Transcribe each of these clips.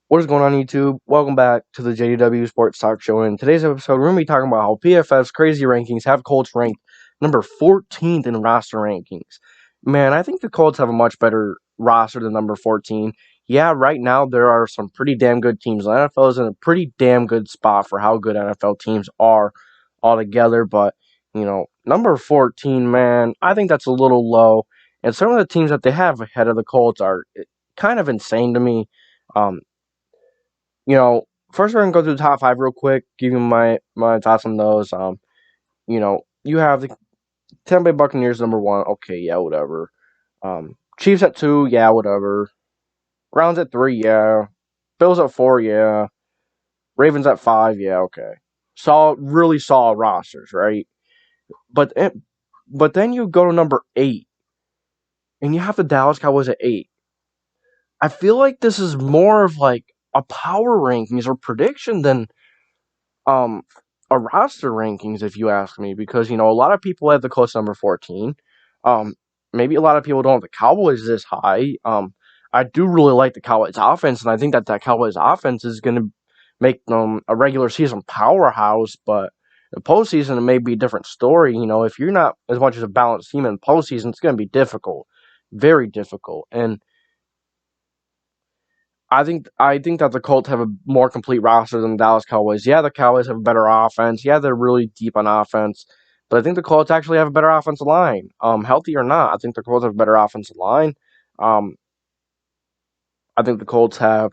What is going on, YouTube? Welcome back to the JDW SportsTalkShow. In today's episode, we're going to be talking about how PFF's crazy rankings have Colts ranked number 14th in roster rankings. Man, I think the Colts have a much better roster than number 14. Yeah, right now there are some pretty damn good teams. The NFL is in a pretty damn good spot for how good NFL teams are altogether. But, number 14, man, I think that's a little low. And some of the teams that they have ahead of the Colts are kind of insane to me. Um, First we're gonna go through the top five real quick, give you my thoughts on those. You have the Tampa Bay Buccaneers number one. Okay, yeah, whatever. Chiefs at two, yeah, whatever. Browns at three, yeah. Bills at four, yeah. Ravens at five, yeah, okay. Really solid rosters, right? But then you go to number 8, and you have the Dallas Cowboys at 8. I feel like this is more of like a power rankings or prediction than um a roster rankings, if you ask me, because a lot of people have the Colts number 14. Maybe a lot of people don't have the Cowboys this high. I do really like the Cowboys offense, and I think that Cowboys offense is going to make them a regular season powerhouse. But in postseason, it may be a different story. If you're not as much as a balanced team in postseason, it's going to be difficult, very difficult. And I think that the Colts have a more complete roster than the Dallas Cowboys. Yeah, the Cowboys have a better offense. Yeah, they're really deep on offense. But I think the Colts actually have a better offensive line. Healthy or not, I think the Colts have a better offensive line. Um, I think the Colts have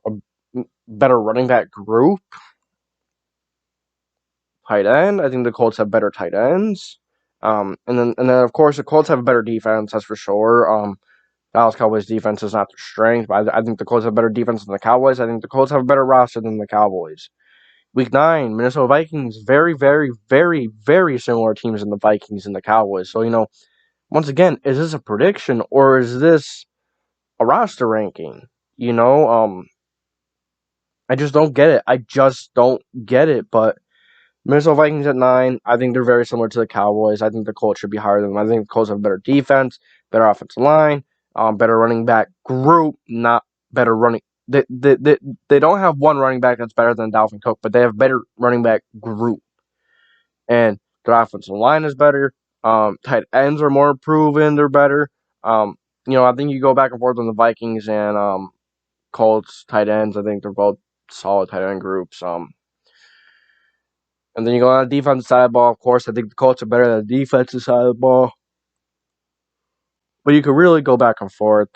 a better running back group. Tight end. I think the Colts have better tight ends. And then of course the Colts have a better defense. That's for sure. Dallas Cowboys defense is not their strength, but I think the Colts have better defense than the Cowboys. I think the Colts have a better roster than the Cowboys. Week 9, Minnesota Vikings, very, very, very, very similar teams in the Vikings and the Cowboys. So, once again, is this a prediction or is this a roster ranking? I just don't get it. I just don't get it. But Minnesota Vikings at 9, I think they're very similar to the Cowboys. I think the Colts should be higher than them. I think the Colts have better defense, better offensive line, better running back group, not better running. They don't have one running back that's better than Dalvin Cook, but they have better running back group. And their offensive line is better. Tight ends are more proven. They're better. I think you go back and forth on the Vikings and Colts tight ends. I think they're both solid tight end groups. And then you go on the defensive side of the ball. Of course, I think the Colts are better than the defensive side of the ball. But you could really go back and forth.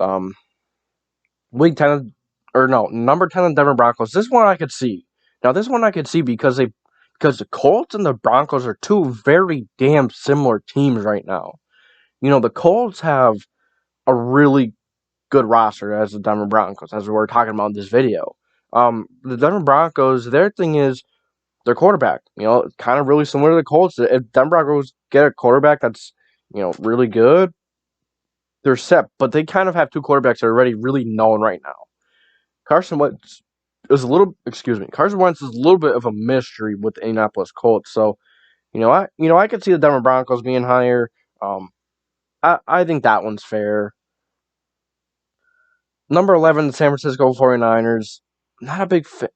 Week 10, number 10, the Denver Broncos. This one I could see. Now, this one I could see because the Colts and the Broncos are two very damn similar teams right now. The Colts have a really good roster as the Denver Broncos, as we're talking about in this video. The Denver Broncos, their thing is their quarterback. It's kind of really similar to the Colts. If Denver Broncos get a quarterback that's, really good, they're set. But they kind of have two quarterbacks that are already really known right now. Carson Wentz is a little bit of a mystery with the Indianapolis Colts. So, I could see the Denver Broncos being higher. I think that one's fair. Number 11, the San Francisco 49ers. Not a big fan.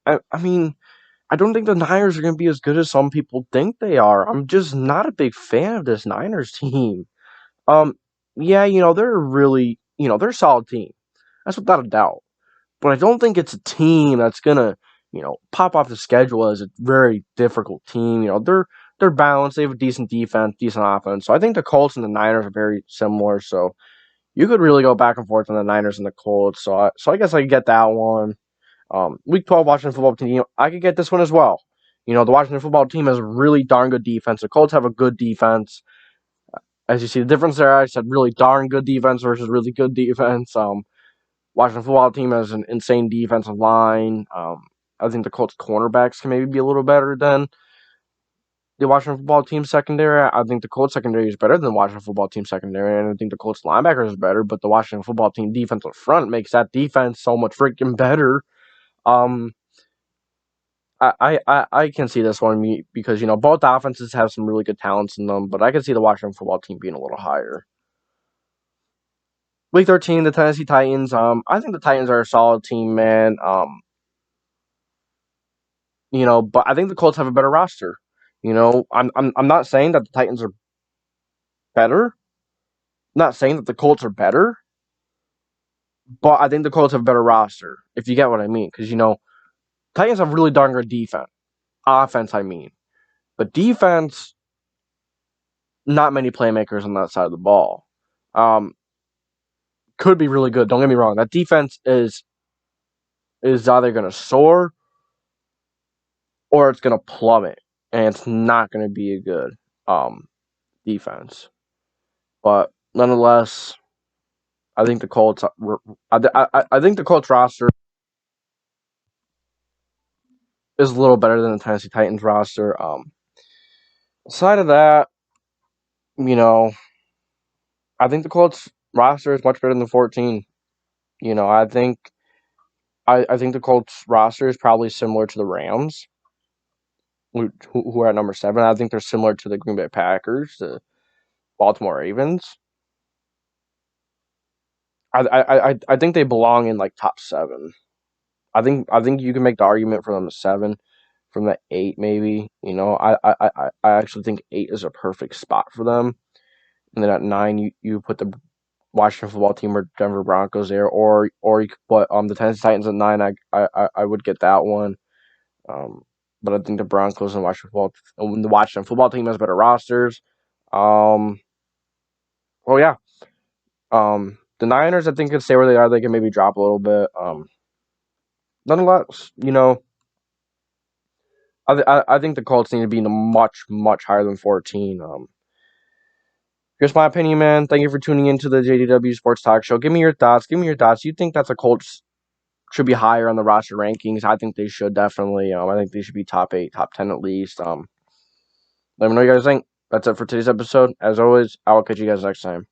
I don't think the Niners are going to be as good as some people think they are. I'm just not a big fan of this Niners team. Yeah, they're really, they're a solid team. That's without a doubt. But I don't think it's a team that's going to, pop off the schedule as a very difficult team. They're balanced. They have a decent defense, decent offense. So I think the Colts and the Niners are very similar. So you could really go back and forth on the Niners and the Colts. So I guess I could get that one. Week 12 Washington football team, I could get this one as well. The Washington football team has a really darn good defense. The Colts have a good defense. As you see the difference there, I said really darn good defense versus really good defense. Washington football team has an insane defensive line. I think the Colts cornerbacks can maybe be a little better than the Washington football team secondary. I think the Colts secondary is better than the Washington football team secondary, and I think the Colts linebackers is better, but the Washington football team defensive front makes that defense so much freaking better. I can see this one because, both offenses have some really good talents in them, but I can see the Washington football team being a little higher. Week 13, the Tennessee Titans. I think the Titans are a solid team, man. But I think the Colts have a better roster. I'm not saying that the Titans are better. I'm not saying that the Colts are better, but I think the Colts have a better roster, if you get what I mean. Because, Titans have really darn good defense. Offense, I mean. But defense, not many playmakers on that side of the ball. Could be really good. Don't get me wrong. That defense is either going to soar or it's going to plummet. And it's not going to be a good defense. But nonetheless, I think the Colts. I think the Colts roster is a little better than the Tennessee Titans roster. Aside of that, you know, I think the Colts roster is much better than 14. I think I think the Colts roster is probably similar to the Rams, who are at number 7. I think they're similar to the Green Bay Packers, the Baltimore Ravens. I think they belong in like top 7. I think you can make the argument for them to 7, from the 8 maybe. I actually think 8 is a perfect spot for them. And then at 9 you put the Washington Football Team or Denver Broncos there, or you could put the Tennessee Titans at 9. I would get that one. But I think the Broncos and the Washington Football Team has better rosters. Oh yeah. The Niners, I think, can stay where they are. They can maybe drop a little bit. Nonetheless, I think the Colts need to be much, much higher than 14. Here's my opinion, man. Thank you for tuning into the JDW Sports Talk Show. Give me your thoughts. You think that the Colts should be higher on the roster rankings? I think they should, definitely. I think they should be top 8, top 10 at least. Let me know what you guys think. That's it for today's episode. As always, I will catch you guys next time.